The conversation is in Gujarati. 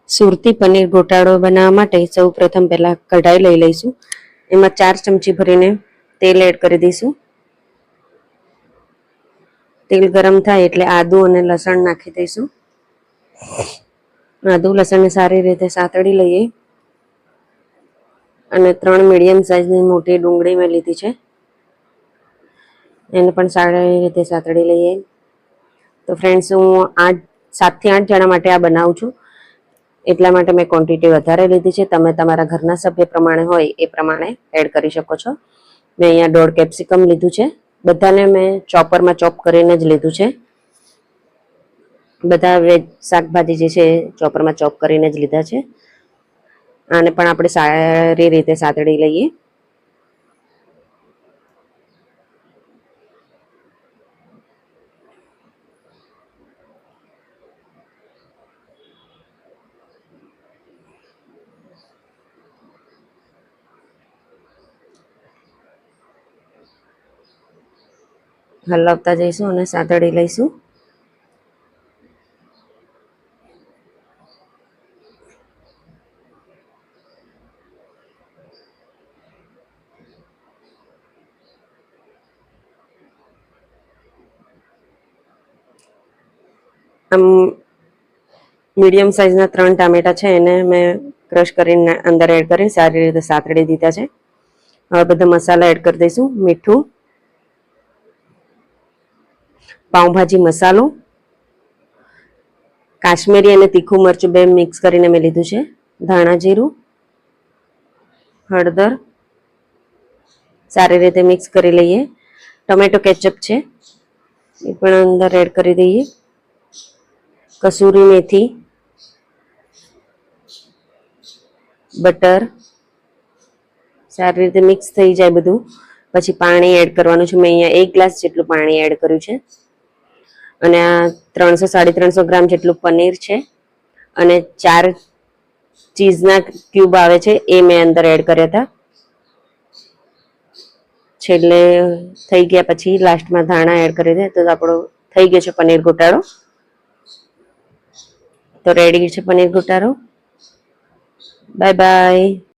સુરતી પનીર ગોટાળો બનાવવા માટે સૌ પ્રથમ પહેલા કઢાઈ લઈ લઈશું. એમાં 4 ચમચી ભરીને તેલ એડ કરી દઈશું. તેલ ગરમ થાય એટલે આદુ અને લસણ નાખી દઈશું. આદુ લસણને સારી રીતે સાતળી લઈએ અને 3 મીડિયમ સાઇઝની મોટી ડુંગળી મેં લીધી છે, એને પણ સારી રીતે સાતળી લઈએ. તો ફ્રેન્ડ્સ, હું 7 થી 8 જણા માટે આ બનાવું છું, એટલા માટે મેં ક્વોન્ટિટી વધારે લીધી છે. તમે તમારા ઘરના સભ્ય પ્રમાણે હોય એ પ્રમાણે એડ કરી શકો છો. મેં અહીંયા 1.5 કેપ્સિકમ લીધું છે. બધાને મેં ચોપરમાં ચોપ કરીને જ લીધું છે. બધા વેજ શાકભાજી જે છે ચોપરમાં ચોપ કરીને જ લીધા છે. આને પણ આપણે સારી રીતે સાતળી લઈએ. હલાવતા જઈશું અને સાતળી લઈશું. આમ મીડિયમ સાઇઝના 3 ટામેટા છે, એને મેં ક્રશ કરીને અંદર એડ કરી સારી રીતે સાતળી દીધા છે. હવે બધા મસાલા એડ કરી દઈશું. મીઠું, પાઉંભાજી મસાલો, કાશ્મીરી અને તીખું મરચું 2 મિક્સ કરીને મેં લીધું છે, ધાણા જીરું, હળદર, સારી રીતે મિક્સ કરી લઈએ. ટમેટો કેચઅપ છે, એ પણ અંદર એડ કરી દઈએ. કસૂરી મેથી, બટર, સારી રીતે મિક્સ થઈ જાય બધું પછી પાણી એડ કરવાનું છે. મેં અહીંયા 1 ગ્લાસ જેટલું પાણી એડ કર્યું છે. અને આ 300-350 ગ્રામ જેટલું પનીર છે અને 4 ચીઝના ક્યુબ આવે છે, એ મેં અંદર એડ કર્યા હતા. છેલ્લે થઈ ગયા પછી લાસ્ટમાં ધાણા એડ કરી દે તો આપણો થઈ ગયો છે પનીર ગોટાળો. તો રેડી છે પનીર ગોટાળો. Bye bye.